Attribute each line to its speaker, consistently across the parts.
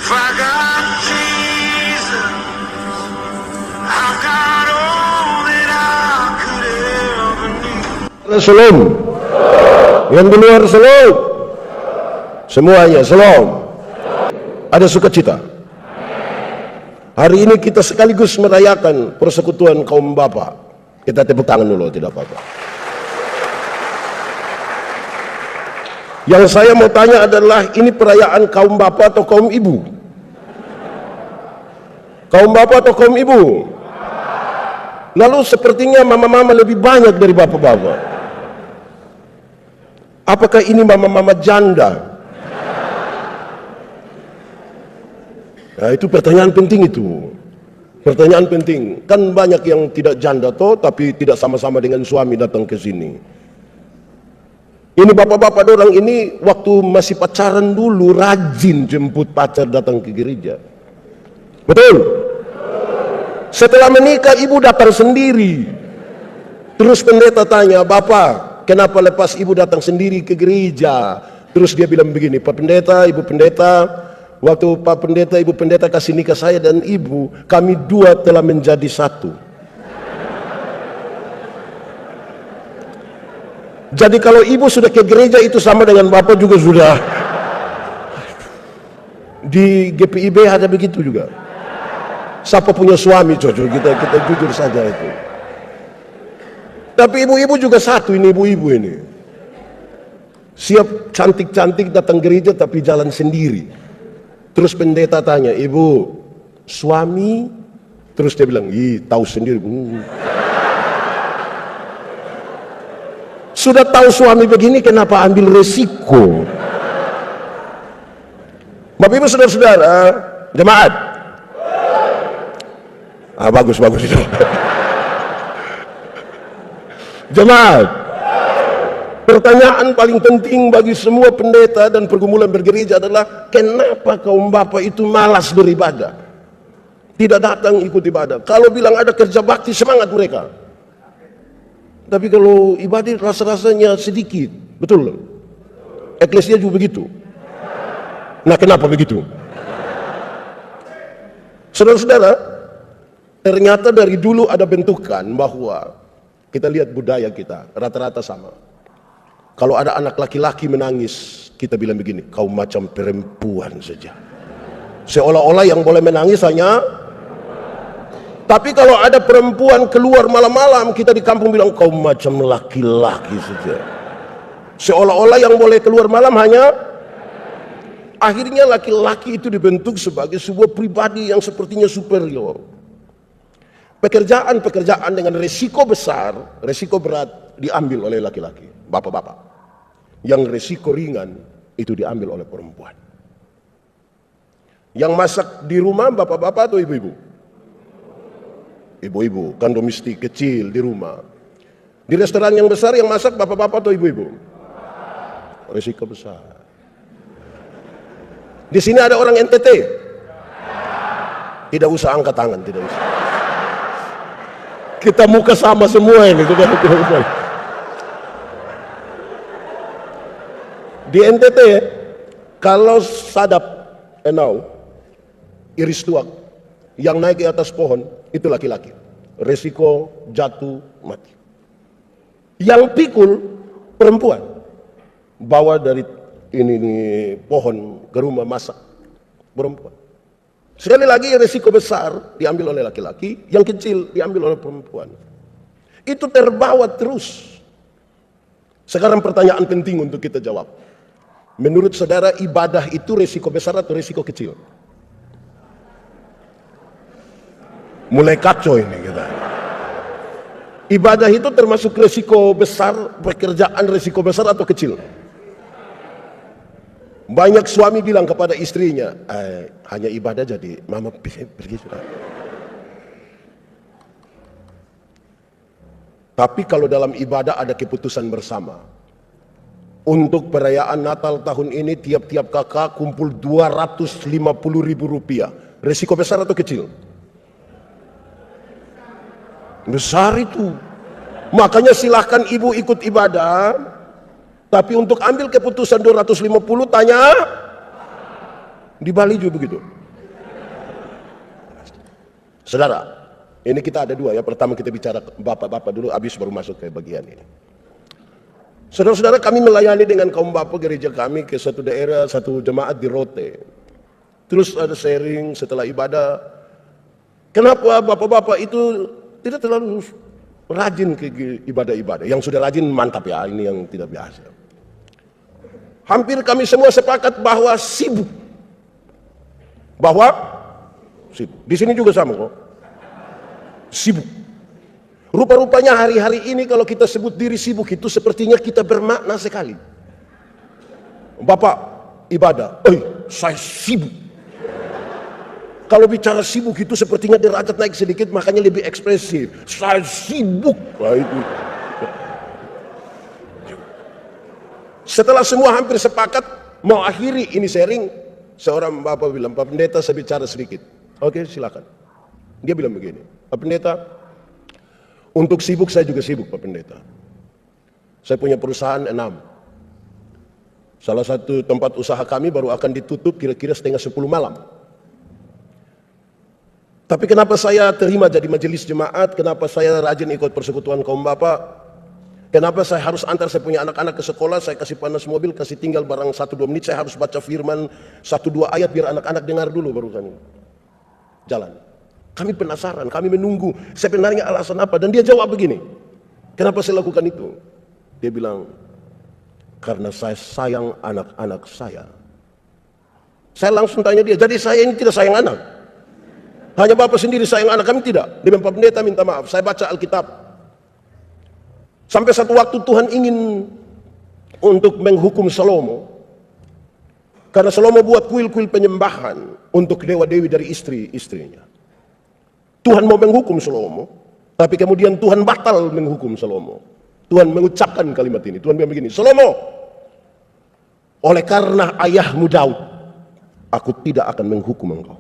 Speaker 1: I got Jesus, I got all that I could ever need.
Speaker 2: Shalom. Yang di luar shalom. Semuanya shalom. Ada sukacita. Hari ini kita sekaligus merayakan persekutuan kaum bapa. Kita tepuk tangan dulu, tidak apa-apa. Yang saya mau tanya adalah, ini perayaan kaum bapa atau kaum ibu? Kaum bapa atau kaum ibu? Lalu sepertinya mama-mama lebih banyak dari bapak-bapak. Apakah ini mama-mama janda? Nah, itu pertanyaan penting itu. Pertanyaan penting. Kan banyak yang tidak janda toh, tapi tidak sama-sama dengan suami datang ke sini. Ini bapak-bapak dorang ini waktu masih pacaran dulu rajin jemput pacar datang ke gereja. Betul? Setelah menikah ibu datang sendiri. Terus pendeta tanya, "Bapak, kenapa lepas ibu datang sendiri ke gereja?" Terus dia bilang begini, "Pak pendeta, ibu pendeta, waktu Pak pendeta, ibu pendeta kasih nikah saya dan ibu, kami dua telah menjadi satu." Jadi kalau ibu sudah ke gereja itu sama dengan bapak juga sudah. Di GPIB ada begitu juga. Siapa punya suami cocok, kita jujur saja itu. Tapi ibu-ibu juga satu, ini ibu-ibu ini. Siap cantik-cantik datang gereja tapi jalan sendiri. Terus pendeta tanya, "Ibu, suami?" Terus dia bilang, "Ih, tahu sendiri." Sudah tahu suami begini, kenapa ambil resiko? Bapak ibu saudara-saudara, jemaat. Bagus itu. Jemaat. Pertanyaan paling penting bagi semua pendeta dan pergumulan bergereja adalah, kenapa kaum bapak itu malas beribadah? Tidak datang ikut ibadah. Kalau bilang ada kerja bakti, semangat mereka. Tapi kalau ibadah rasa-rasanya sedikit. Betul? Eklesia juga begitu. Nah, kenapa begitu? Saudara-saudara, ternyata dari dulu ada bentukan bahwa kita lihat budaya kita rata-rata sama. Kalau ada anak laki-laki menangis, kita bilang begini, "Kau macam perempuan saja." Seolah-olah yang boleh menangis hanya. Tapi kalau ada perempuan keluar malam-malam, kita di kampung bilang, "Kau macam laki-laki saja." Seolah-olah yang boleh keluar malam hanya. Akhirnya laki-laki itu dibentuk sebagai sebuah pribadi yang sepertinya superior. Pekerjaan-pekerjaan dengan resiko besar, resiko berat diambil oleh laki-laki, bapak-bapak. Yang resiko ringan itu diambil oleh perempuan. Yang masak di rumah bapak-bapak atau ibu-ibu? Ibu-ibu, kan domestik kecil di rumah. Di restoran yang besar yang masak bapak-bapak atau ibu-ibu? Resiko besar. Di sini ada orang NTT? Tidak usah angkat tangan, tidak usah. Kita muka sama semua ini. Di NTT, kalau sadap enau, iris tuak, yang naik ke atas pohon, itu laki-laki. Resiko jatuh mati. Yang pikul, perempuan. Bawa dari ini pohon ke rumah masak, perempuan. Sekali lagi resiko besar diambil oleh laki-laki, yang kecil diambil oleh perempuan. Itu terbawa terus. Sekarang pertanyaan penting untuk kita jawab. Menurut saudara, ibadah itu resiko besar atau resiko kecil? Mulai kacau ini kita. Ibadah itu termasuk resiko besar, pekerjaan resiko besar atau kecil? Banyak suami bilang kepada istrinya, "Hanya ibadah jadi mama pergi sudah." Tapi kalau dalam ibadah ada keputusan bersama. Untuk perayaan Natal tahun ini tiap-tiap kakak kumpul 250.000 rupiah. Resiko besar atau kecil? Besar itu. Makanya silahkan ibu ikut ibadah, tapi untuk ambil keputusan 250 tanya. Di Bali juga begitu. Saudara, ini kita ada dua ya. Pertama kita bicara bapak-bapak dulu, habis baru masuk ke bagian ini. Saudara-saudara, kami melayani dengan kaum bapak gereja kami ke satu daerah, satu jemaat di Rote. Terus ada sharing setelah ibadah. Kenapa bapak-bapak itu tidak terlalu rajin ke ibadah-ibadah? Yang sudah rajin mantap ya, ini yang tidak biasa. Hampir kami semua sepakat bahwa sibuk. Sibuk. Di sini juga sama kok. Sibuk. Rupa-rupanya hari-hari ini kalau kita sebut diri sibuk itu sepertinya kita bermakna sekali. Bapak ibadah, saya sibuk. Kalau bicara sibuk itu sepertinya derajat naik sedikit, makanya lebih ekspresif. Saya sibuk. Nah, itu. Setelah semua hampir sepakat mau akhiri ini sharing, seorang bapak bilang, Pak Pendeta saya bicara sedikit. Oke, silakan. Dia bilang begini, Pak Pendeta, untuk sibuk saya juga sibuk Pak Pendeta. Saya punya perusahaan 6. Salah satu tempat usaha kami baru akan ditutup kira-kira setengah 10 malam. Tapi kenapa saya terima jadi majelis jemaat? Kenapa saya rajin ikut persekutuan kaum bapak? Kenapa saya harus antar saya punya anak-anak ke sekolah? Saya kasih panas mobil, kasih tinggal barang 1-2 menit. Saya harus baca firman 1-2 ayat biar anak-anak dengar dulu baru kami jalan. Kami penasaran, kami menunggu sebenarnya alasan apa. Dan dia jawab begini, kenapa saya lakukan itu? Dia bilang, karena saya sayang anak-anak saya. Saya langsung tanya dia, jadi saya ini tidak sayang anak? Hanya bapak sendiri sayang anak, kami tidak? Dia bilang, Pak Pendeta minta maaf, saya baca Alkitab. Sampai satu waktu Tuhan ingin untuk menghukum Salomo. Karena Salomo buat kuil-kuil penyembahan untuk dewa-dewi dari istri-istrinya. Tuhan mau menghukum Salomo, tapi kemudian Tuhan batal menghukum Salomo. Tuhan mengucapkan kalimat ini. Tuhan bilang begini, Salomo, oleh karena ayahmu Daud, aku tidak akan menghukum engkau.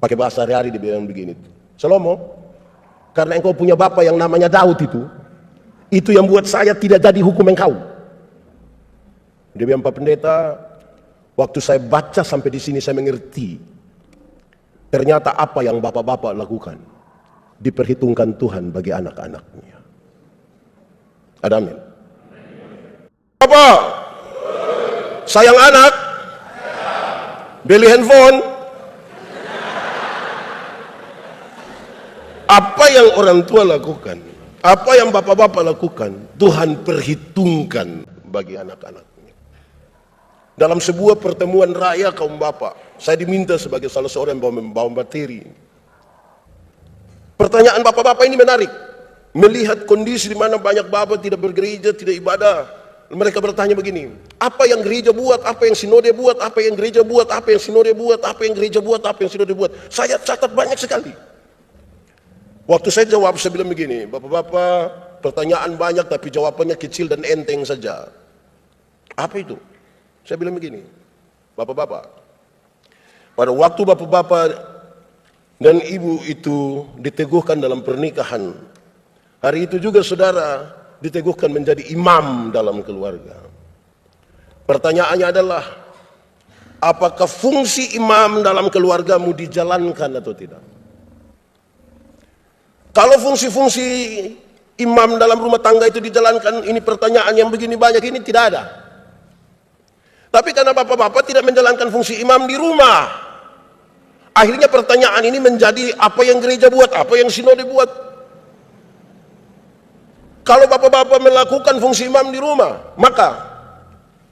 Speaker 2: Pakai bahasa hari-hari dia bilang begini, Salomo, karena engkau punya bapak yang namanya Daud itu yang buat saya tidak jadi hukum engkau. Dia bilang, Pak Pendeta, waktu saya baca sampai di sini saya mengerti. Ternyata apa yang bapak-bapak lakukan diperhitungkan Tuhan bagi anak-anaknya. Ada amin. Bapak, sayang anak, beli handphone. Apa yang orang tua lakukan, apa yang bapak-bapak lakukan, Tuhan perhitungkan bagi anak-anaknya. Dalam sebuah pertemuan raya kaum bapak, saya diminta sebagai salah seorang yang membawa materi. Pertanyaan bapak-bapak ini menarik. Melihat kondisi di mana banyak bapak tidak bergereja, tidak ibadah. Mereka bertanya begini, apa yang gereja buat, apa yang sinode buat, apa yang gereja buat, apa yang sinode buat, apa yang gereja buat, apa yang sinode buat. Saya catat banyak sekali. Waktu saya jawab, saya bilang begini, bapak-bapak, pertanyaan banyak tapi jawabannya kecil dan enteng saja. Apa itu? Saya bilang begini, bapak-bapak, pada waktu bapak-bapak dan ibu itu diteguhkan dalam pernikahan, hari itu juga saudara diteguhkan menjadi imam dalam keluarga. Pertanyaannya adalah, apakah fungsi imam dalam keluargamu dijalankan atau tidak? Kalau fungsi-fungsi imam dalam rumah tangga itu dijalankan, ini pertanyaan yang begini banyak ini tidak ada. Tapi karena bapak-bapak tidak menjalankan fungsi imam di rumah, akhirnya pertanyaan ini menjadi apa yang gereja buat, apa yang sinode buat. Kalau bapak-bapak melakukan fungsi imam di rumah, maka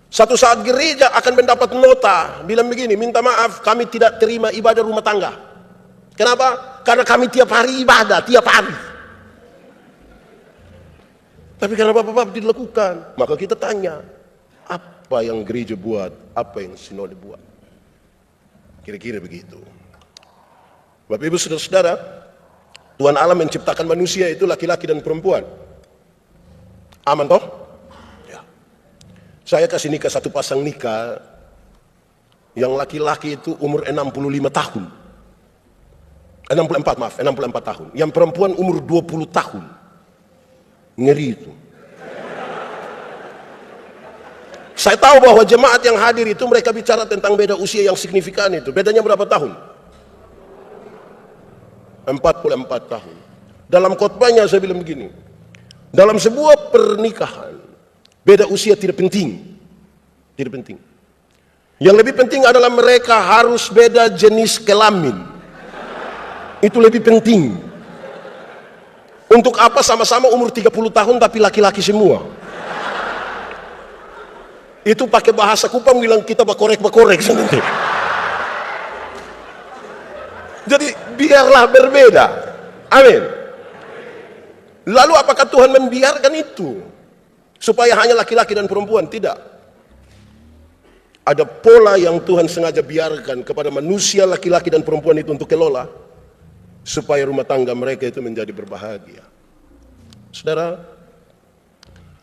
Speaker 2: satu saat gereja akan mendapat nota bilang begini, minta maaf kami tidak terima ibadah rumah tangga. Kenapa? Karena kami tiap hari ibadah, tiap hari. Tapi karena bapak-bapak dilakukan, maka kita tanya, apa yang gereja buat, apa yang sinode buat? Kira-kira begitu. Bapak Ibu saudara-saudara, Tuhan Allah menciptakan manusia itu laki-laki dan perempuan. Aman toh? Ya. Saya kasih nikah satu pasang nikah, yang laki-laki itu umur 65 tahun. 64 tahun. Yang perempuan umur 20 tahun. Ngeri itu. Saya tahu bahwa jemaat yang hadir itu mereka bicara tentang beda usia yang signifikan itu. Bedanya berapa tahun? 44 tahun. Dalam khotbahnya saya bilang begini, dalam sebuah pernikahan, beda usia tidak penting. Tidak penting. Yang lebih penting adalah mereka harus beda jenis kelamin. Itu lebih penting. Untuk apa sama-sama umur 30 tahun tapi laki-laki semua? Itu pakai bahasa Kupang bilang kita bakorek-bakorek sendiri. Jadi biarlah berbeda. Amin. Lalu apakah Tuhan membiarkan itu supaya hanya laki-laki dan perempuan? Tidak. Ada pola yang Tuhan sengaja biarkan kepada manusia laki-laki dan perempuan itu untuk kelola supaya rumah tangga mereka itu menjadi berbahagia. Saudara,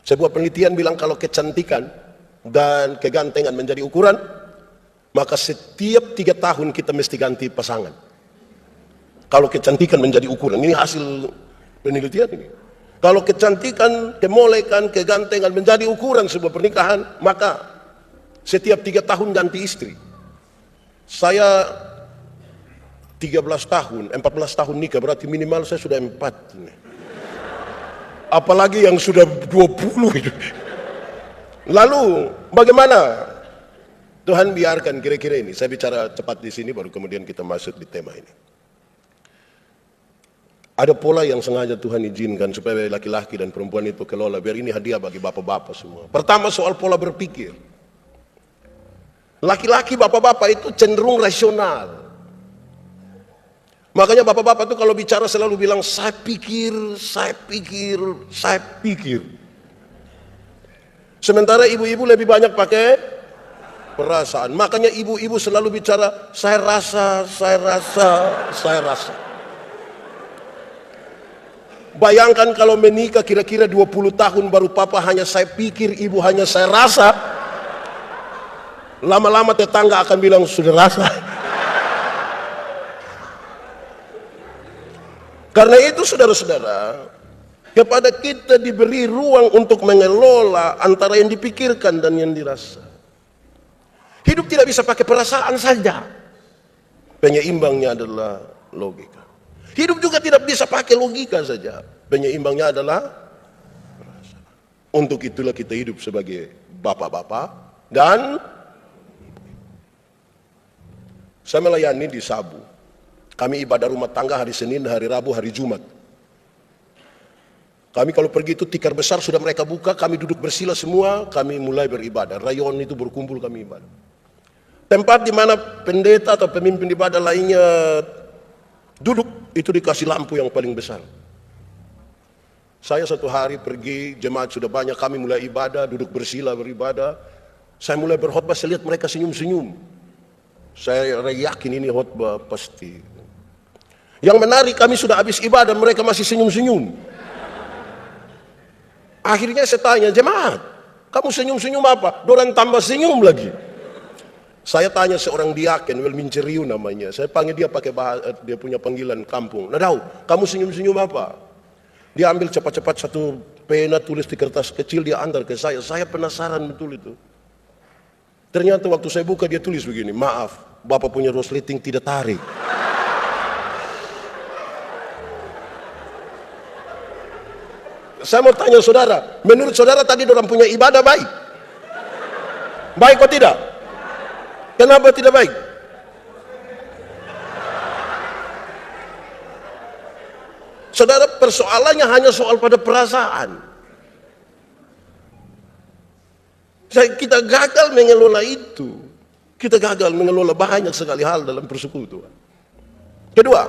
Speaker 2: sebuah penelitian bilang kalau kecantikan dan kegantengan menjadi ukuran, maka setiap 3 tahun kita mesti ganti pasangan. Kalau kecantikan menjadi ukuran, ini hasil penelitian ini. Kalau kecantikan, kemolekan, kegantengan menjadi ukuran sebuah pernikahan, maka setiap 3 tahun ganti istri. Saya 13 tahun, 14 tahun nikah, berarti minimal saya sudah 4. Apalagi yang sudah 20 itu. Lalu bagaimana Tuhan biarkan kira-kira ini? Saya bicara cepat di sini, baru kemudian kita masuk di tema ini. Ada pola yang sengaja Tuhan izinkan supaya laki-laki dan perempuan itu kelola, biar ini hadiah bagi bapak-bapak semua. Pertama, soal pola berpikir. Laki-laki bapak-bapak itu cenderung rasional. Makanya bapak-bapak itu kalau bicara selalu bilang saya pikir. Sementara ibu-ibu lebih banyak pakai perasaan. Makanya ibu-ibu selalu bicara saya rasa. Bayangkan kalau menikah kira-kira 20 tahun baru papa hanya saya pikir, ibu hanya saya rasa. Lama-lama tetangga akan bilang sudah rasa. Karena itu saudara-saudara, kepada kita diberi ruang untuk mengelola antara yang dipikirkan dan yang dirasa. Hidup tidak bisa pakai perasaan saja. Penyeimbangnya adalah logika. Hidup juga tidak bisa pakai logika saja. Penyeimbangnya adalah perasaan. Untuk itulah kita hidup sebagai bapak-bapak dan saya melayani di Sabu. Kami ibadah rumah tangga hari Senin, hari Rabu, hari Jumat. Kami kalau pergi itu tikar besar sudah mereka buka, kami duduk bersila semua, kami mulai beribadah. Rayon itu berkumpul kami ibadah. Tempat di mana pendeta atau pemimpin ibadah lainnya duduk, itu dikasih lampu yang paling besar. Saya satu hari pergi, jemaat sudah banyak, kami mulai ibadah, duduk bersila beribadah. Saya mulai berkhotbah, saya lihat mereka senyum-senyum. Saya yakin ini khotbah pasti. Yang menarik, kami sudah habis ibadah, mereka masih senyum-senyum. Akhirnya saya tanya, jemaat, kamu senyum-senyum apa? Dorang tambah senyum lagi. Saya tanya seorang diaken, Welmin Ceriu namanya. Saya panggil dia pakai dia punya panggilan kampung. Nadau, kamu senyum-senyum apa? Dia ambil cepat-cepat satu pena, tulis di kertas kecil, dia antar ke saya. Saya penasaran betul itu. Ternyata waktu saya buka dia tulis begini, maaf, Bapak punya resleting tidak tarik. Saya mau tanya saudara, menurut saudara tadi orang punya ibadah baik? Baik atau tidak? Kenapa tidak baik? Saudara, persoalannya hanya soal pada perasaan. Kita gagal mengelola itu. Kita gagal mengelola banyak sekali hal dalam persekutuan. Kedua,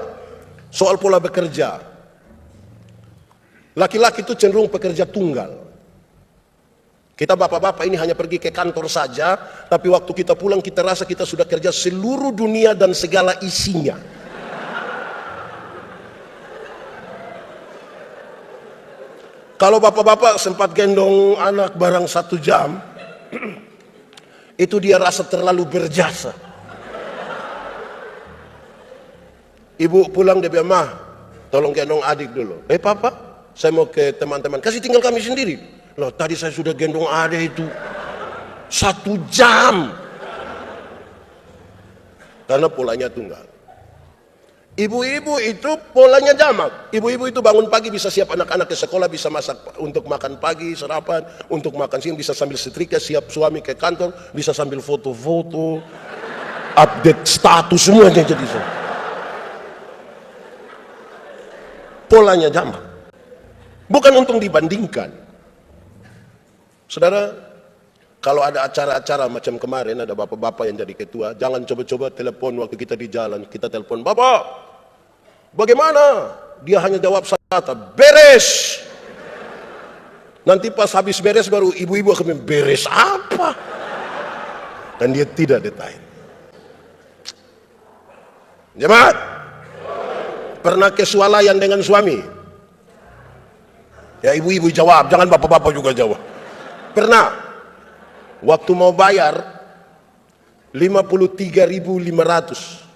Speaker 2: soal pola bekerja. Laki-laki itu cenderung pekerja tunggal. Kita bapak-bapak ini hanya pergi ke kantor saja, tapi waktu kita pulang kita rasa kita sudah kerja seluruh dunia dan segala isinya. Kalau bapak-bapak sempat gendong anak barang 1 jam, itu dia rasa terlalu berjasa. Ibu pulang dia bilang, "Mah, tolong gendong adik dulu." Papa, saya mau ke teman-teman. Kasih tinggal kami sendiri. Loh, tadi saya sudah gendong adik itu 1 jam. Karena polanya tunggal. Ibu-ibu itu polanya jamak. Ibu-ibu itu bangun pagi bisa siap anak-anak ke sekolah, bisa masak untuk makan pagi, sarapan, untuk makan siang, bisa sambil setrika, siap suami ke kantor, bisa sambil foto-foto, update status semuanya jadi so. Polanya jamak. Bukan untuk dibandingkan. Saudara, kalau ada acara-acara macam kemarin, ada bapak-bapak yang jadi ketua, jangan coba-coba telepon waktu kita di jalan. Kita telepon, "Bapak, bagaimana?" Dia hanya jawab satu kata, "Beres." Nanti pas habis beres baru ibu-ibu akan bilang, "Beres apa?" Dan dia tidak detail. Jemaat, pernah kesualayan dengan suami? Ya ibu-ibu jawab, jangan bapak-bapak juga jawab. Pernah. Waktu mau bayar 53.500.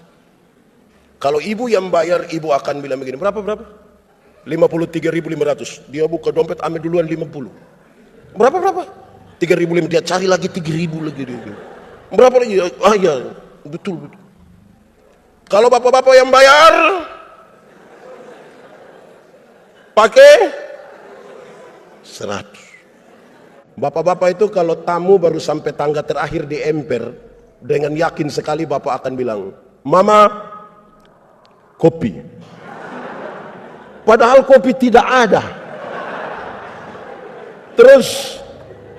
Speaker 2: Kalau ibu yang bayar, ibu akan bilang begini, berapa? 53.500. Dia buka dompet, ambil duluan 50. Berapa? 3.500. Dia cari lagi 3.000 lagi. Berapa lagi? Ah ya, betul. Kalau bapak-bapak yang bayar, pakai 100. Bapak-bapak itu kalau tamu baru sampai tangga terakhir di emper, dengan yakin sekali bapak akan bilang, "Mama, kopi." Padahal kopi tidak ada. Terus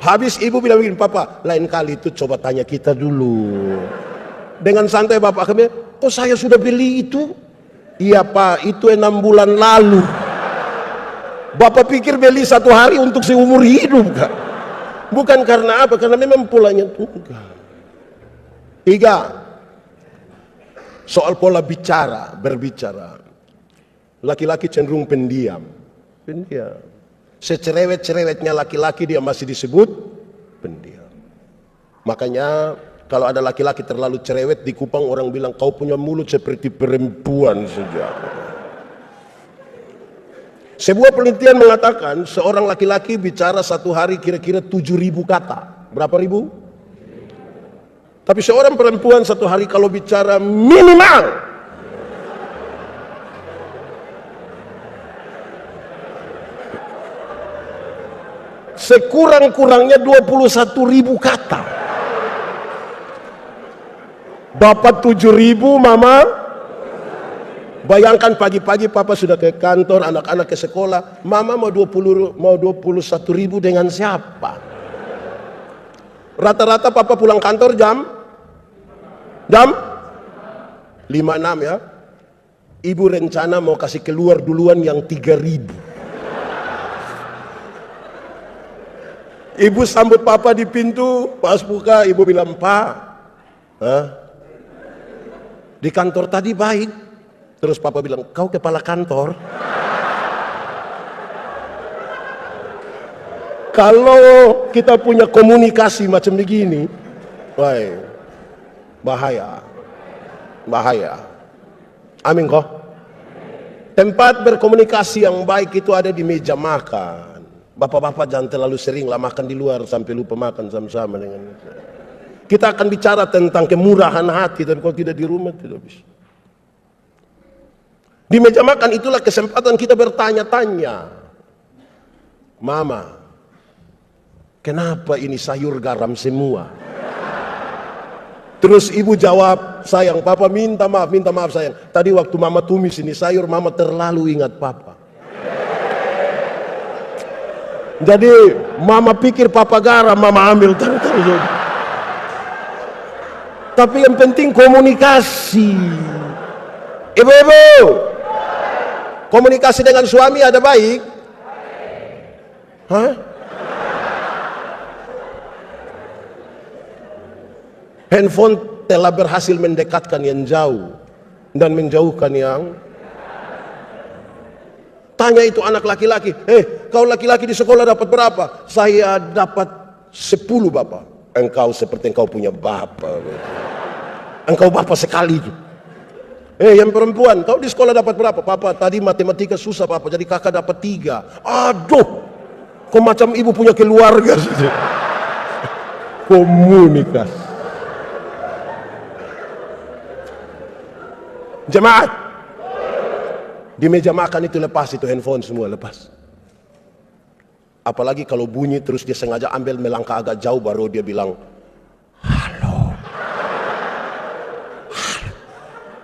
Speaker 2: habis ibu bilang begini, "Papa, lain kali itu coba tanya kita dulu." Dengan santai bapak akan bilang, "Kok saya sudah beli itu?" "Iya Pak, itu 6 bulan lalu." Bapak pikir beli 1 hari untuk seumur hidup kan? Bukan karena apa? Karena memang polanya tunggal. 3. Soal pola berbicara. Laki-laki cenderung pendiam. Secerewet-cerewetnya laki-laki dia masih disebut pendiam. Makanya kalau ada laki-laki terlalu cerewet di Kupang, orang bilang, "Kau punya mulut seperti perempuan saja." Sebuah penelitian mengatakan seorang laki-laki bicara 1 hari kira-kira 7.000 kata. Berapa ribu? Tapi seorang perempuan 1 hari kalau bicara minimal sekurang-kurangnya 21.000 kata. Bapak 7.000, mama. Bayangkan pagi-pagi papa sudah ke kantor, anak-anak ke sekolah, mama mau 21.000 dengan siapa? Rata-rata papa pulang kantor jam 5.06 ya. Ibu rencana mau kasih keluar duluan yang 3.000. Ibu sambut papa di pintu, pas buka ibu bilang, "Pak, di kantor tadi baik." Terus papa bilang, "Kau kepala kantor?" Kalau kita punya komunikasi macam begini, bahaya. Amin kok. Tempat berkomunikasi yang baik itu ada di meja makan. Bapak-bapak jangan terlalu sering lah makan di luar sampai lupa makan sama-sama dengan kita akan bicara tentang kemurahan hati, tapi kalau tidak di rumah tidak bisa. Di meja makan itulah kesempatan kita bertanya-tanya. "Mama, kenapa ini sayur garam semua?" Terus ibu jawab, "Sayang, papa minta maaf sayang. Tadi waktu mama tumis ini sayur, mama terlalu ingat papa. Jadi mama pikir papa garam, mama ambil terus." Tapi yang penting komunikasi. Ibu-ibu, komunikasi dengan suami ada baik? Handphone telah berhasil mendekatkan yang jauh dan menjauhkan yang. Tanya itu anak laki-laki, "Kau laki-laki di sekolah dapat berapa?" "Saya dapat 10 bapak." "Engkau seperti engkau punya bapak. Engkau bapak sekali." Yang perempuan, "Kau di sekolah dapat berapa?" "Papa, tadi matematika susah papa, jadi kakak dapat 3. Aduh, kok macam ibu punya keluarga saja. Komunikasi. Jemaat, Di meja makan itu lepas, itu handphone semua lepas. Apalagi kalau bunyi terus dia sengaja ambil melangkah agak jauh baru dia bilang, halo.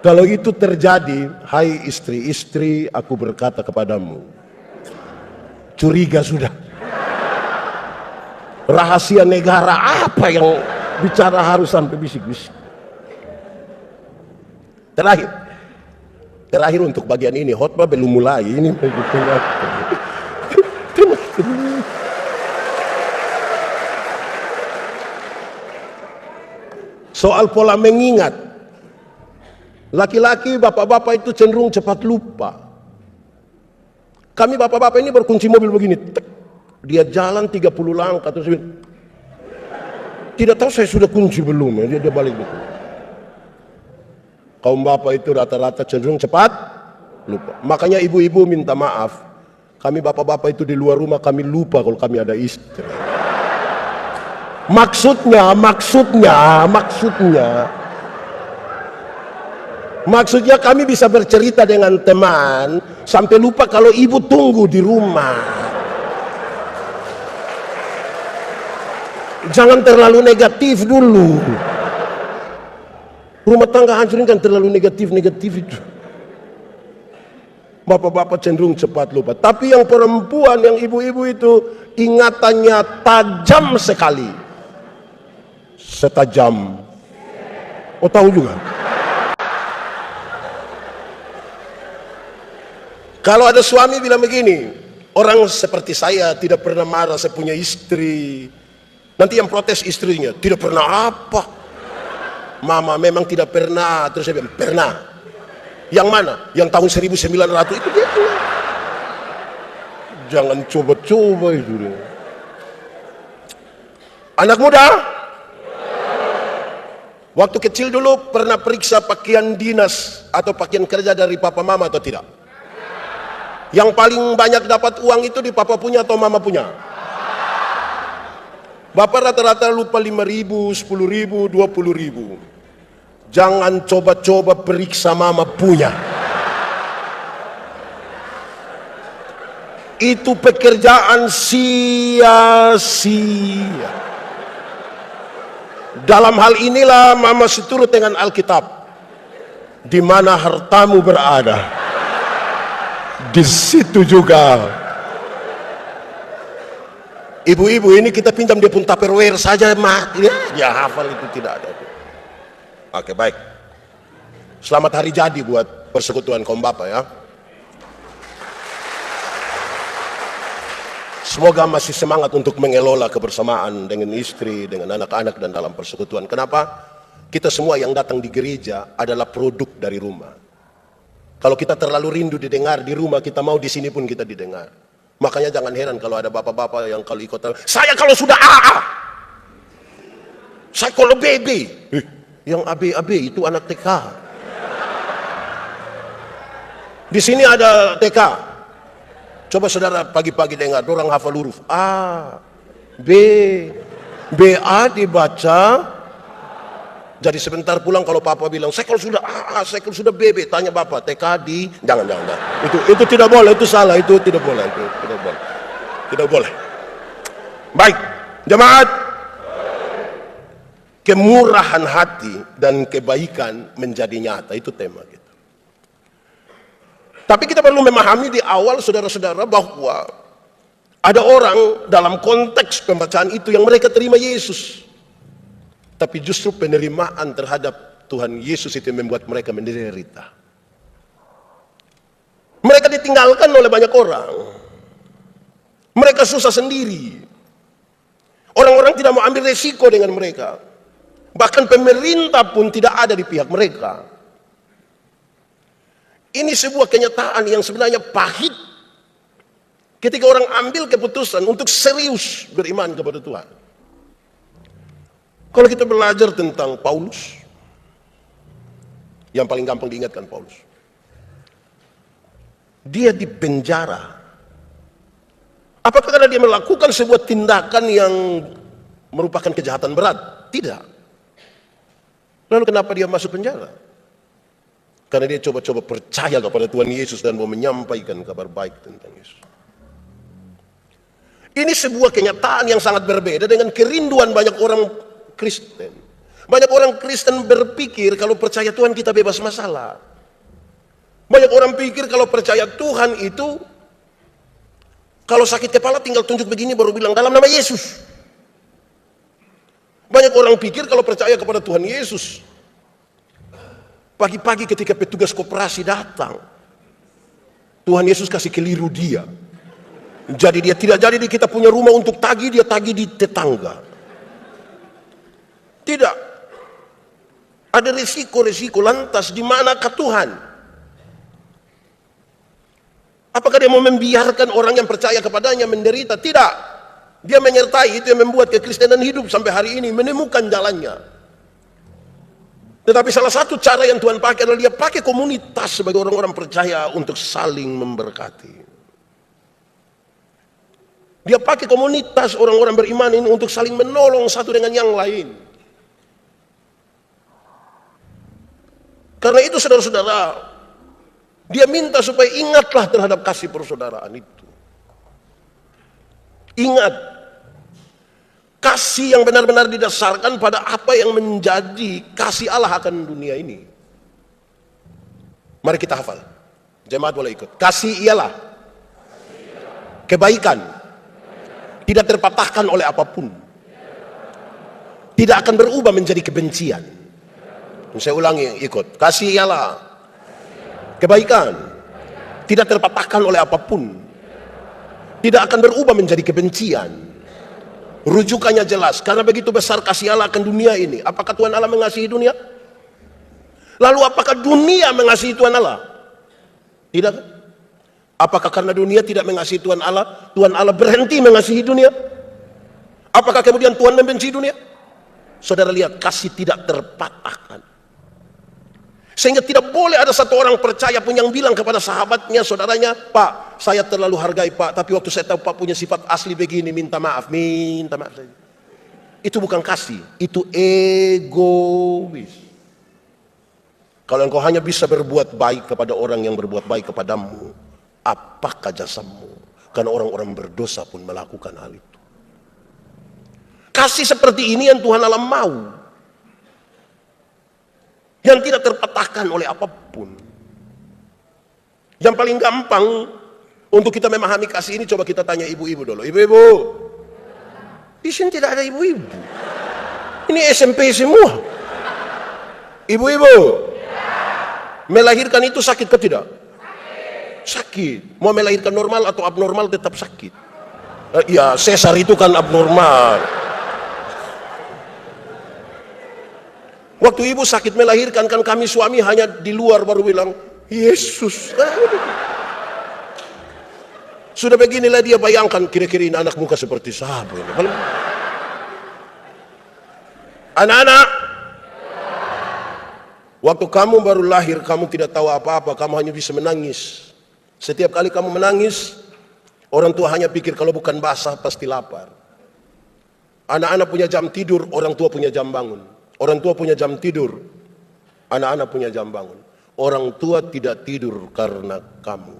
Speaker 2: Kalau itu terjadi, hai istri, aku berkata kepadamu, curiga sudah. Rahasia negara apa yang bicara harus sampai bisik-bisik. Terakhir untuk bagian ini, khotbah belum mulai ini. Soal pola mengingat, laki-laki bapak-bapak itu cenderung cepat lupa. Kami bapak-bapak ini berkunci mobil begini, dia jalan 30 langkah terus tidak tahu saya sudah kunci belum, dia balik betul. Kaum bapak itu rata-rata cenderung cepat lupa. Makanya ibu-ibu minta maaf, kami bapak-bapak itu di luar rumah kami lupa kalau kami ada istri. Maksudnya kami bisa bercerita dengan teman sampai lupa kalau ibu tunggu di rumah. Jangan terlalu negatif dulu. Rumah tangga hancurin kan terlalu negatif itu. Bapak-bapak cenderung cepat lupa. Tapi yang perempuan, yang ibu-ibu itu ingatannya tajam sekali. Setajam. Oh tahu juga. Kalau ada suami bilang begini, orang seperti saya tidak pernah marah saya punya istri. Nanti yang protes istrinya, tidak pernah apa? Mama memang tidak pernah. Terus saya bilang, pernah. Yang mana? Yang tahun 1900 itu dia. Jangan coba-coba itu. Anak muda, waktu kecil dulu pernah periksa pakaian dinas atau pakaian kerja dari papa mama atau tidak? Yang paling banyak dapat uang itu di papa punya atau mama punya? Bapak rata-rata lupa 5.000, 10.000, 20.000. Jangan coba-coba periksa mama punya. Itu pekerjaan sia-sia. Dalam hal inilah mama seturut dengan Alkitab. Di mana hartamu berada, di situ juga. Ibu-ibu ini kita pinjam dia pun Tupperware saja mati ya hafal itu tidak ada. Oke baik. Selamat hari jadi buat persekutuan kaum bapak ya. Semoga masih semangat untuk mengelola kebersamaan dengan istri, dengan anak-anak dan dalam persekutuan. Kenapa? Kita semua yang datang di gereja adalah produk dari rumah. Kalau kita terlalu rindu didengar di rumah, kita mau di sini pun kita didengar. Makanya jangan heran kalau ada bapak-bapak yang kalau ikut, saya kalau sudah AA, saya kalau BB. Yang AB itu anak TK. Di sini ada TK. Coba saudara pagi-pagi dengar, orang hafal huruf A, B, BA dibaca. Jadi sebentar pulang kalau papa bilang, saya kalau sudah AA, saya kalau sudah BB, tanya bapak, TK di, jangan. Itu tidak boleh, itu salah, itu tidak boleh, tidak boleh. Baik, jemaat, kemurahan hati dan kebaikan menjadi nyata, itu tema kita. Tapi kita perlu memahami di awal saudara-saudara bahwa ada orang dalam konteks pembacaan itu yang mereka terima Yesus. Tapi justru penerimaan terhadap Tuhan Yesus itu membuat mereka menderita. Mereka ditinggalkan oleh banyak orang. Mereka susah sendiri. Orang-orang tidak mau ambil resiko dengan mereka. Bahkan pemerintah pun tidak ada di pihak mereka. Ini sebuah kenyataan yang sebenarnya pahit. Ketika orang ambil keputusan untuk serius beriman kepada Tuhan. Kalau kita belajar tentang Paulus, yang paling gampang diingatkan Paulus, dia di penjara. Apakah karena dia melakukan sebuah tindakan yang merupakan kejahatan berat? Tidak. Lalu kenapa dia masuk penjara? Karena dia coba-coba percaya kepada Tuhan Yesus dan mau menyampaikan kabar baik tentang Yesus. Ini sebuah kenyataan yang sangat berbeda dengan kerinduan banyak orang Kristen. Banyak orang Kristen berpikir kalau percaya Tuhan kita bebas masalah. Banyak orang pikir kalau percaya Tuhan itu, kalau sakit kepala tinggal tunjuk begini baru bilang dalam nama Yesus. Banyak orang pikir kalau percaya kepada Tuhan Yesus, pagi-pagi ketika petugas koperasi datang, Tuhan Yesus kasih keliru dia. Jadi dia tidak jadi di kita punya rumah untuk tagih, dia tagih di tetangga. Tidak. Ada resiko-resiko. Lantas di manakah Tuhan? Apakah dia mau membiarkan orang yang percaya kepadanya menderita? Tidak. Dia menyertai, itu yang membuat kekristenan hidup sampai hari ini, menemukan jalannya. Tetapi salah satu cara yang Tuhan pakai adalah dia pakai komunitas sebagai orang-orang percaya untuk saling memberkati. Dia pakai komunitas orang-orang beriman ini untuk saling menolong satu dengan yang lain. Karena itu saudara-saudara, dia minta supaya ingatlah terhadap kasih persaudaraan itu. Ingat, kasih yang benar-benar didasarkan pada apa yang menjadi kasih Allah akan dunia ini. Mari kita hafal. Jemaat boleh ikut. Kasih ialah kebaikan, tidak terpatahkan oleh apapun, tidak akan berubah menjadi kebencian. Saya ulangi, ikut. Kasih ialah kebaikan, tidak terpatahkan oleh apapun, tidak akan berubah menjadi kebencian. Rujukannya jelas, karena begitu besar kasih Allah akan dunia ini. Apakah Tuhan Allah mengasihi dunia? Lalu apakah dunia mengasihi Tuhan Allah? Tidak. Apakah karena dunia tidak mengasihi Tuhan Allah berhenti mengasihi dunia? Apakah kemudian Tuhan membenci dunia? Saudara lihat, kasih tidak terpatahkan. Sehingga tidak boleh ada satu orang percaya pun yang bilang kepada sahabatnya, saudaranya, Pak, saya terlalu hargai Pak, tapi waktu saya tahu Pak punya sifat asli begini, minta maaf saja. Itu bukan kasih, itu egois. Kalau engkau hanya bisa berbuat baik kepada orang yang berbuat baik kepadamu, apakah jasamu? Karena orang-orang berdosa pun melakukan hal itu. Kasih seperti ini yang Tuhan Allah mau, yang tidak terpatahkan oleh apapun. Yang paling gampang untuk kita memahami kasih ini, coba kita tanya ibu-ibu dulu. Ibu-ibu, di sini tidak ada ibu-ibu. Ini SMP semua. Ibu-ibu, melahirkan itu sakit ke tidak? Sakit. Mau melahirkan normal atau abnormal tetap sakit. Ya, sesar itu kan abnormal. Waktu ibu sakit melahirkan, kan kami suami hanya di luar baru bilang, Yesus. Sudah beginilah dia bayangkan, kira-kira ini anak muka seperti siapa ini? Anak-anak, waktu kamu baru lahir, kamu tidak tahu apa-apa, kamu hanya bisa menangis. Setiap kali kamu menangis, orang tua hanya pikir kalau bukan basah pasti lapar. Anak-anak punya jam tidur, orang tua punya jam bangun. Orang tua punya jam tidur, anak-anak punya jam bangun. Orang tua tidak tidur karena kamu.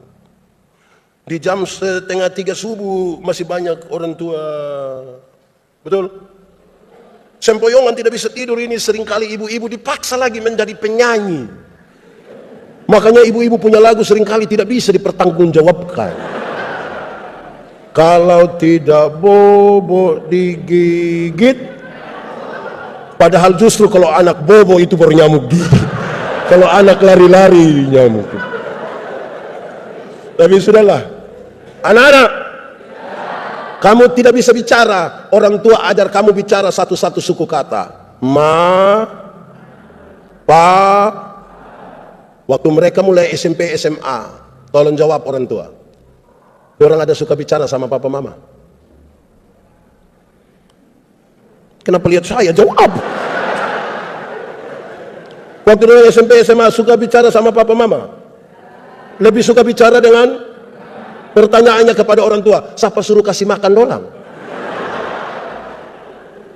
Speaker 2: Di jam 2:30 subuh masih banyak orang tua. Betul? Sempoyongan tidak bisa tidur ini, seringkali ibu-ibu dipaksa lagi menjadi penyanyi. Makanya ibu-ibu punya lagu seringkali tidak bisa dipertanggungjawabkan. Kalau tidak bobo digigit. Padahal justru kalau anak bobo itu baru nyamuk gigit. Kalau anak lari-lari nyamuk. Tapi sudahlah. Anak-anak, kamu tidak bisa bicara. Orang tua ajar kamu bicara satu-satu suku kata. Ma, pa. Waktu mereka mulai SMP, SMA, tolong jawab orang tua. Orang ada suka bicara sama papa mama? Kenapa lihat saya? Jawab. Waktu orang SMP, SMA suka bicara sama papa mama? Lebih suka bicara dengan pertanyaannya kepada orang tua, siapa suruh kasih makan dorang?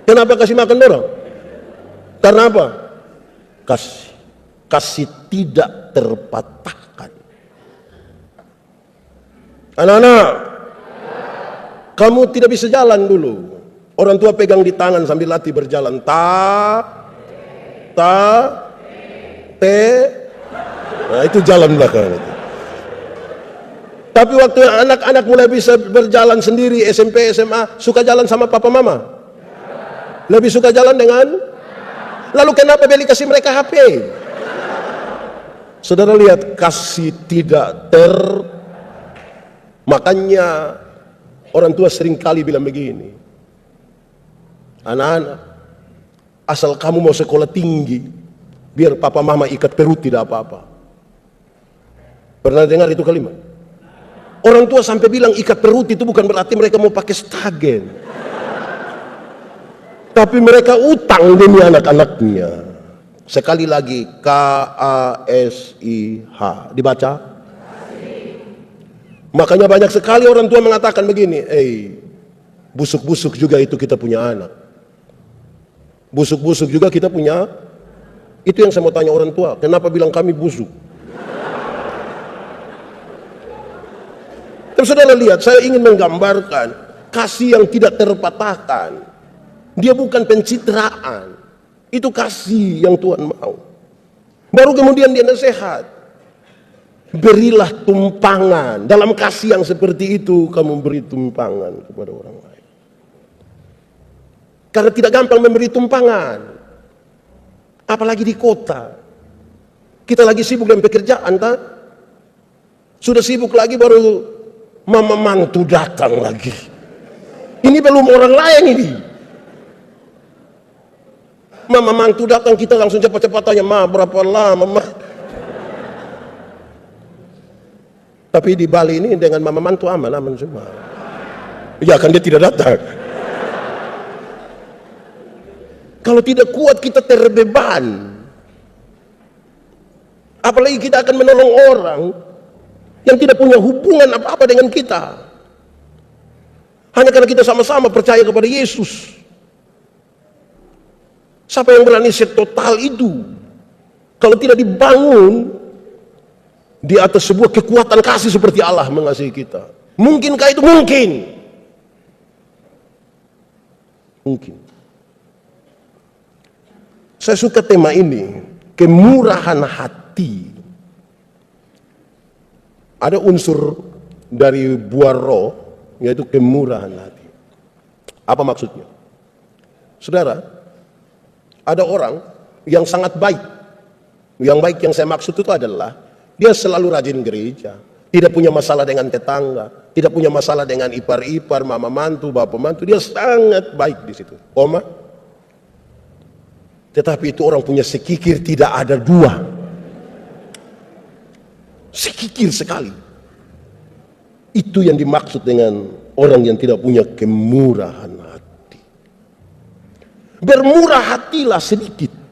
Speaker 2: Kenapa kasih makan dorang? Karena apa? Kasih tidak terpatahkan. Anak-anak, kamu tidak bisa jalan dulu. Orang tua pegang di tangan sambil latih berjalan. Nah, itu jalan belakang. Tapi waktu anak-anak mulai bisa berjalan sendiri, SMP, SMA, suka jalan sama papa mama? Lebih suka jalan dengan? Lalu kenapa beli kasih mereka HP? Saudara lihat, kasih tidak Makanya orang tua sering kali bilang begini, anak-anak, asal kamu mau sekolah tinggi, biar papa mama ikat perut tidak apa-apa. Pernah dengar itu kalimat? Orang tua sampai bilang ikat perut itu bukan berarti mereka mau pakai stagen, tapi mereka utang demi anak-anaknya. Sekali lagi, KASIH dibaca. Makanya banyak sekali orang tua mengatakan begini, busuk-busuk juga itu kita punya anak. Busuk-busuk juga kita punya. Itu yang saya mau tanya orang tua, kenapa bilang kami busuk? Tapi saudara lihat, saya ingin menggambarkan kasih yang tidak terpatahkan. Dia bukan pencitraan. Itu kasih yang Tuhan mau. Baru kemudian dia nasihat. Berilah tumpangan. Dalam kasih yang seperti itu, kamu beri tumpangan kepada orang lain. Karena tidak gampang memberi tumpangan. Apalagi di kota. Kita lagi sibuk dengan pekerjaan, tak? Sudah sibuk lagi baru mama mantu datang lagi. Ini belum orang lain ini. Mama mantu datang, kita langsung cepat-cepat tanya, ma berapa lama, ma? Tapi di Bali ini dengan mama mantu aman semua. Ya kan dia tidak datang. Kalau tidak kuat kita terbeban. Apalagi kita akan menolong orang yang tidak punya hubungan apa-apa dengan kita. Hanya karena kita sama-sama percaya kepada Yesus. Siapa yang berani setotal itu? Kalau tidak dibangun di atas sebuah kekuatan kasih seperti Allah mengasihi kita. Mungkinkah itu? Mungkin. Mungkin. Saya suka tema ini, kemurahan hati. Ada unsur dari buah roh, yaitu kemurahan hati. Apa maksudnya? Saudara, ada orang yang sangat baik. Yang baik yang saya maksud itu adalah dia selalu rajin gereja, tidak punya masalah dengan tetangga, tidak punya masalah dengan ipar-ipar, mama mantu, bapak mantu. Dia sangat baik di situ. Tetapi itu orang punya sekikir tidak ada dua. Sekikir sekali. Itu yang dimaksud dengan orang yang tidak punya kemurahan hati. Bermurah hatilah sedikit.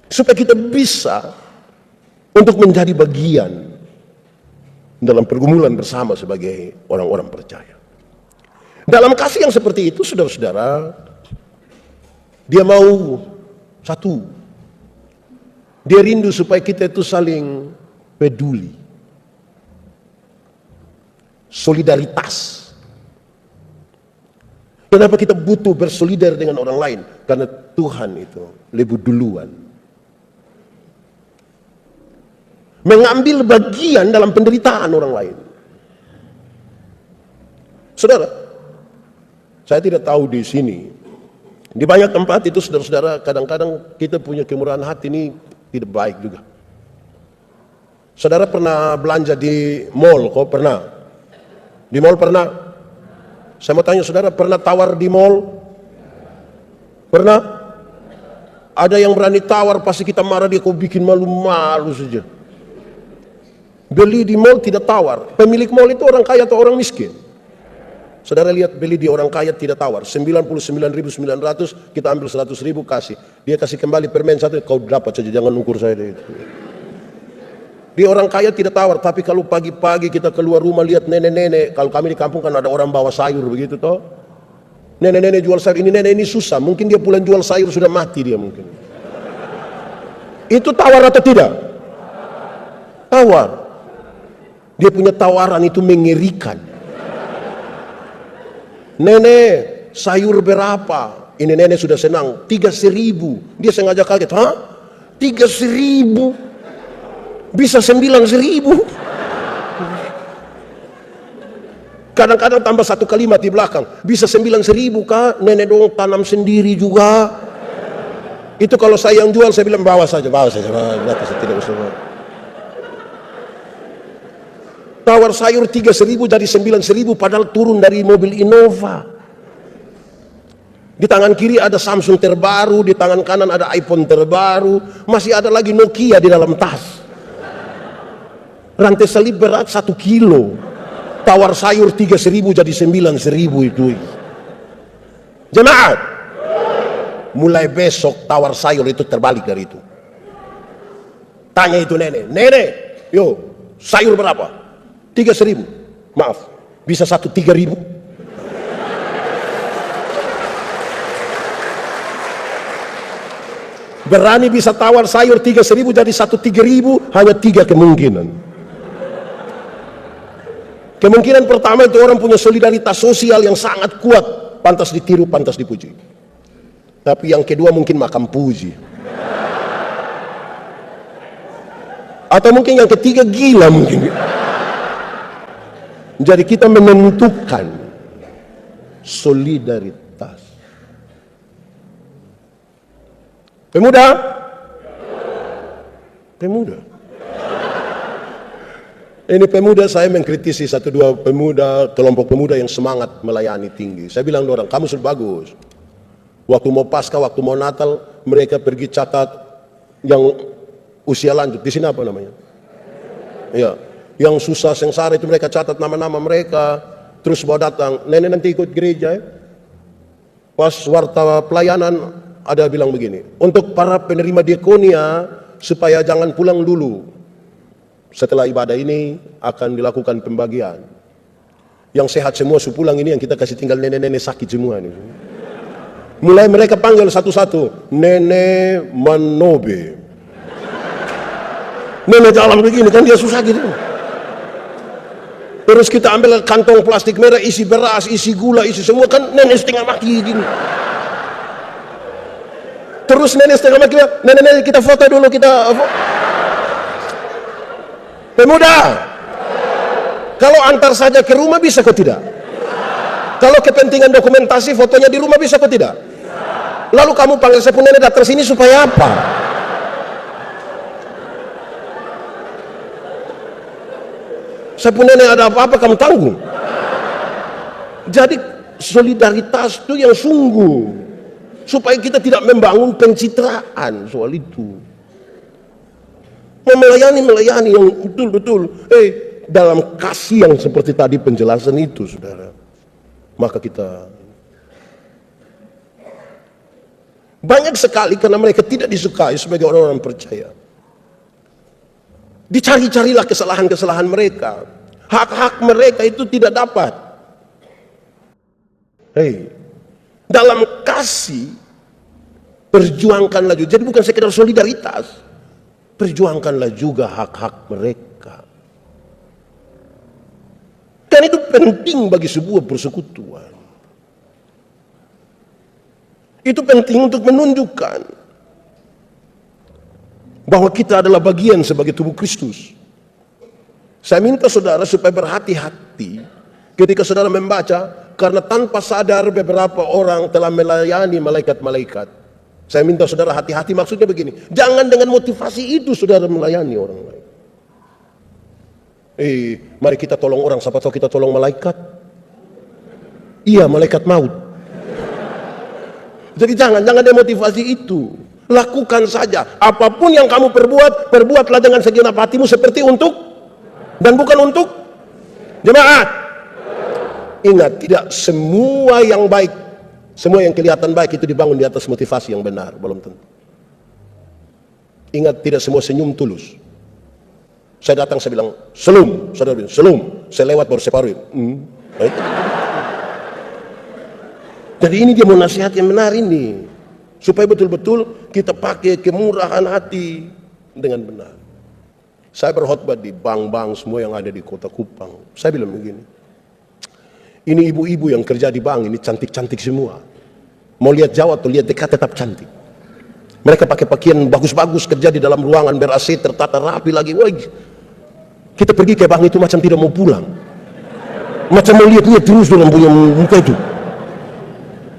Speaker 2: Supaya kita bisa untuk menjadi bagian dalam pergumulan bersama sebagai orang-orang percaya. Dalam kasih yang seperti itu, saudara-saudara, dia mau satu, dia rindu supaya kita itu saling peduli, solidaritas. Kenapa kita butuh bersolidar dengan orang lain? Karena Tuhan itu lebih duluan mengambil bagian dalam penderitaan orang lain. Saudara, saya tidak tahu di sini, di banyak tempat itu saudara-saudara, kadang-kadang kita punya kemurahan hati ini tidak baik juga. Saudara pernah belanja di mall? Kok pernah? Di mall pernah? Saya mau tanya saudara, pernah tawar di mall? Pernah? Ada yang berani tawar, pasti kita marah dia, kau bikin malu-malu saja. Beli di mall tidak tawar. Pemilik mall itu orang kaya atau orang miskin? Saudara lihat, beli di orang kaya tidak tawar. 99.900, kita ambil 100.000 kasih. Dia kasih kembali permen satu, kau dapat saja, jangan ukur saya deh. Di orang kaya tidak tawar. Tapi kalau pagi-pagi kita keluar rumah lihat nenek-nenek, kalau kami di kampung kan ada orang bawa sayur begitu toh. Nenek-nenek jual sayur, ini nenek ini susah, mungkin dia pulang jual sayur sudah mati dia mungkin. Itu tawar atau tidak? Tawar. Dia punya tawaran itu mengerikan. Nenek, sayur berapa? Ini nenek sudah senang, 3.000. Dia sengaja kaget, hah? 3.000? Bisa 9.000? Kadang-kadang tambah satu kalimat di belakang, bisa 9.000 kah? Nenek dong tanam sendiri juga. Itu kalau saya yang jual, saya bilang bawa saja. Tidak usah. Tawar sayur 3.000 jadi 9.000, padahal turun dari mobil Innova. Di tangan kiri ada Samsung terbaru, di tangan kanan ada iPhone terbaru, masih ada lagi Nokia di dalam tas. Rantai selip berat 1 kilo. Tawar sayur 3.000 jadi 9.000 itu. Jemaat, mulai besok tawar sayur itu terbalik dari itu. Tanya itu nenek, nenek, yo sayur berapa? 3.000. Maaf, bisa 3.000? Berani bisa tawar sayur 3.000 jadi 3.000? Hanya 3 kemungkinan. Kemungkinan pertama itu orang punya solidaritas sosial yang sangat kuat, pantas ditiru, pantas dipuji. Tapi yang kedua mungkin makam puji. Atau mungkin yang ketiga gila mungkin. Jadi kita menentukan solidaritas. Pemuda. Ini pemuda, saya mengkritisi 1-2 pemuda, kelompok pemuda yang semangat melayani tinggi. Saya bilang orang, kamu sudah bagus. Waktu mau Paskah, waktu mau Natal, mereka pergi catat yang usia lanjut. Di sini apa namanya? Ya, yang susah sengsara itu mereka catat nama-nama mereka. Terus bawa datang, nenek nanti ikut gereja ya. Pas warta pelayanan ada bilang begini, untuk para penerima diakonia supaya jangan pulang dulu. Setelah ibadah ini akan dilakukan pembagian. Yang sehat semua pulang, ini yang kita kasih tinggal nenek-nenek sakit semua ini. Mulai mereka panggil satu-satu, Nenek Manobe. Nenek jalan begini kan dia susah gitu. Terus kita ambil kantong plastik merah isi beras, isi gula, isi semua, kan nenek setengah mati gini. Terus nenek setengah mati, nenek kita foto dulu, Pemuda, kalau antar saja ke rumah bisa kok tidak? Kalau kepentingan dokumentasi fotonya di rumah bisa kok tidak? Lalu kamu panggil saya pun nenek datang sini supaya apa? Saya pun nenek ada apa-apa kamu tanggung. Jadi solidaritas itu yang sungguh, supaya kita tidak membangun pencitraan soal itu. Melayani yang betul-betul dalam kasih yang seperti tadi penjelasan itu, saudara. Maka kita banyak sekali karena mereka tidak disukai sebagai orang-orang percaya. Dicari-carilah kesalahan-kesalahan mereka. Hak-hak mereka itu tidak dapat. Dalam kasih perjuangkanlah juga. Jadi bukan sekedar solidaritas, perjuangkanlah juga hak-hak mereka. Dan itu penting bagi sebuah persekutuan. Itu penting untuk menunjukkan bahwa kita adalah bagian sebagai tubuh Kristus. Saya minta saudara supaya berhati-hati ketika saudara membaca, karena tanpa sadar beberapa orang telah melayani malaikat-malaikat. Saya minta saudara hati-hati, maksudnya begini, jangan dengan motivasi itu saudara melayani orang lain. Mari kita tolong orang, siapa tahu kita tolong malaikat. Iya, malaikat maut. Jadi jangan dengan motivasi itu. Lakukan saja, apapun yang kamu perbuatlah dengan segenap hatimu seperti untuk dan bukan untuk jemaat. Ingat, tidak semua yang baik, semua yang kelihatan baik itu dibangun di atas motivasi yang benar, belum tentu. Ingat, tidak semua senyum tulus. Saya datang, saya bilang, selum, saudara bilang, selum, saya lewat baru saya paruin. Jadi ini dia mau nasihat yang benar ini, supaya betul-betul kita pakai kemurahan hati dengan benar. Saya berkhotbah di bank-bank semua yang ada di kota Kupang. Saya bilang begini, ini ibu-ibu yang kerja di bank ini cantik-cantik semua. Mau lihat jauh atau lihat dekat tetap cantik. Mereka pakai pakaian bagus-bagus, kerja di dalam ruangan ber-AC, tertata rapi lagi. Wah, kita pergi ke bank itu macam tidak mau pulang. Macam mau lihat-lihat terus dengan punya muka itu.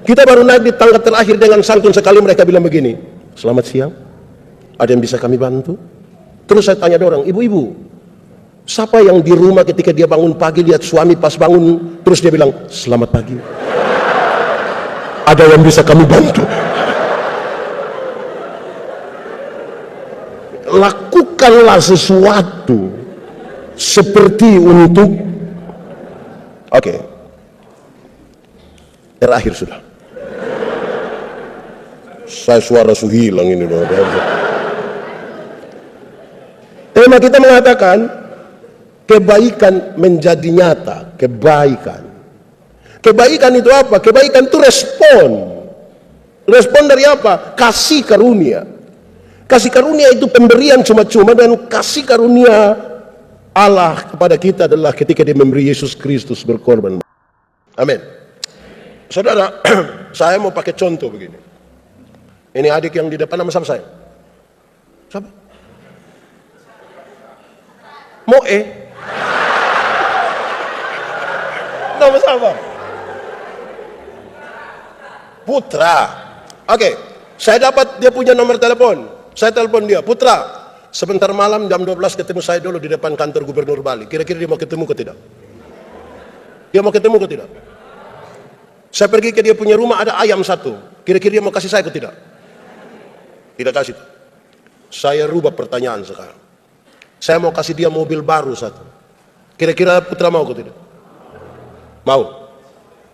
Speaker 2: Kita baru naik di tangga terakhir dengan santun sekali mereka bilang begini, selamat siang, ada yang bisa kami bantu? Terus saya tanya orang, ibu-ibu, siapa yang di rumah ketika dia bangun pagi lihat suami pas bangun, terus dia bilang, selamat pagi. Ada yang bisa kami bantu? Lakukanlah sesuatu seperti untuk terakhir sudah. Saya suara hilang ini. Tema kita mengatakan kebaikan menjadi nyata. Kebaikan itu apa? Kebaikan itu respon. Respon dari apa? Kasih karunia. Kasih karunia itu pemberian cuma-cuma, dan kasih karunia Allah kepada kita adalah ketika Dia memberi Yesus Kristus berkorban. Amin. Saudara, saya mau pakai contoh begini. Ini adik yang di depan nama saya. Siapa? Moe. Nama siapa? Putra. Oke, saya dapat dia punya nomor telepon. Saya telepon dia, Putra, sebentar malam jam 12 ketemu saya dulu di depan kantor Gubernur Bali. Kira-kira dia mau ketemu ke tidak? Dia mau ketemu ke tidak? Saya pergi ke dia punya rumah, ada ayam satu. Kira-kira dia mau kasih saya ke tidak? Tidak kasih. Saya rubah pertanyaan sekarang. Saya mau kasih dia mobil baru satu. Kira-kira Putra mau ke tidak? Mau?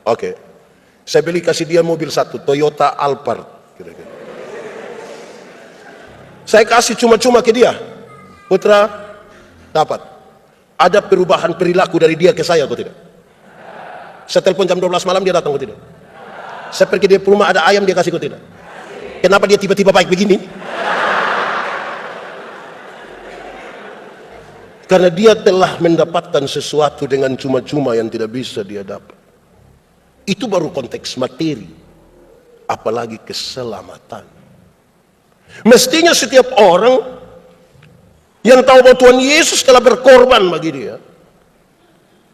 Speaker 2: Oke. Saya beli kasih dia mobil satu, Toyota Alphard. Kira-kira. Saya kasih cuma-cuma ke dia. Putra, dapat. Ada perubahan perilaku dari dia ke saya atau tidak? Saya telepon jam 12 malam, dia datang atau tidak? Saya pergi dia rumah, ada ayam, dia kasih atau tidak? Kenapa dia tiba-tiba baik begini? Karena dia telah mendapatkan sesuatu dengan cuma-cuma yang tidak bisa dia dapat. Itu baru konteks materi. Apalagi keselamatan. Mestinya setiap orang yang tahu bahwa Tuhan Yesus telah berkorban bagi dia,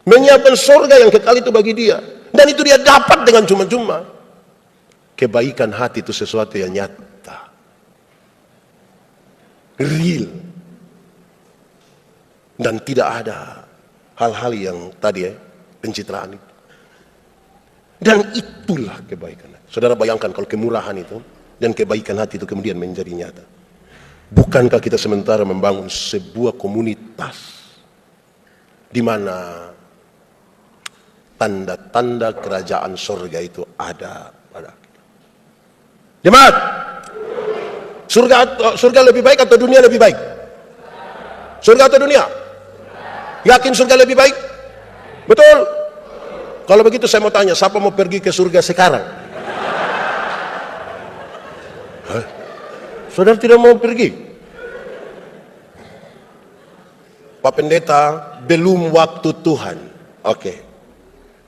Speaker 2: menyiapkan surga yang kekal itu bagi dia, dan itu dia dapat dengan cuma-cuma. Kebaikan hati itu sesuatu yang nyata, real, dan tidak ada hal-hal yang tadi pencitraan itu. Dan itulah kebaikan. Saudara bayangkan kalau kemurahan itu dan kebaikan hati itu kemudian menjadi nyata. Bukankah kita sementara membangun sebuah komunitas di mana tanda-tanda kerajaan surga itu ada pada kita? Jemaat, surga lebih baik atau dunia lebih baik? Surga atau dunia? Yakin surga lebih baik? Betul? Kalau begitu saya mau tanya, siapa mau pergi ke surga sekarang? Saudara tidak mau pergi? Pak Pendeta, belum waktu Tuhan. Oke.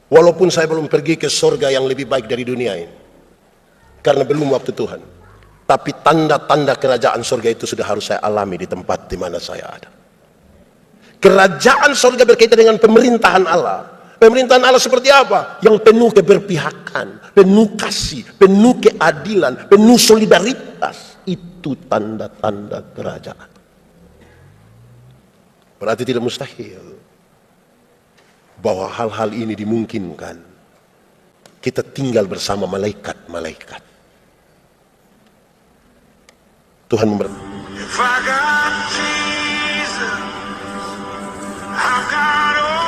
Speaker 2: Walaupun saya belum pergi ke surga yang lebih baik dari dunia ini, karena belum waktu Tuhan, tapi tanda-tanda kerajaan surga itu sudah harus saya alami di tempat di mana saya ada. Kerajaan surga berkaitan dengan pemerintahan Allah. Pemerintahan Allah seperti apa? Yang penuh keberpihakan, penuh kasih, penuh keadilan, penuh solidaritas. Itu tanda-tanda kerajaan. Berarti tidak mustahil bahwa hal-hal ini dimungkinkan. Kita tinggal bersama malaikat-malaikat. Tuhan memberkati.
Speaker 1: If I got Jesus, I've got all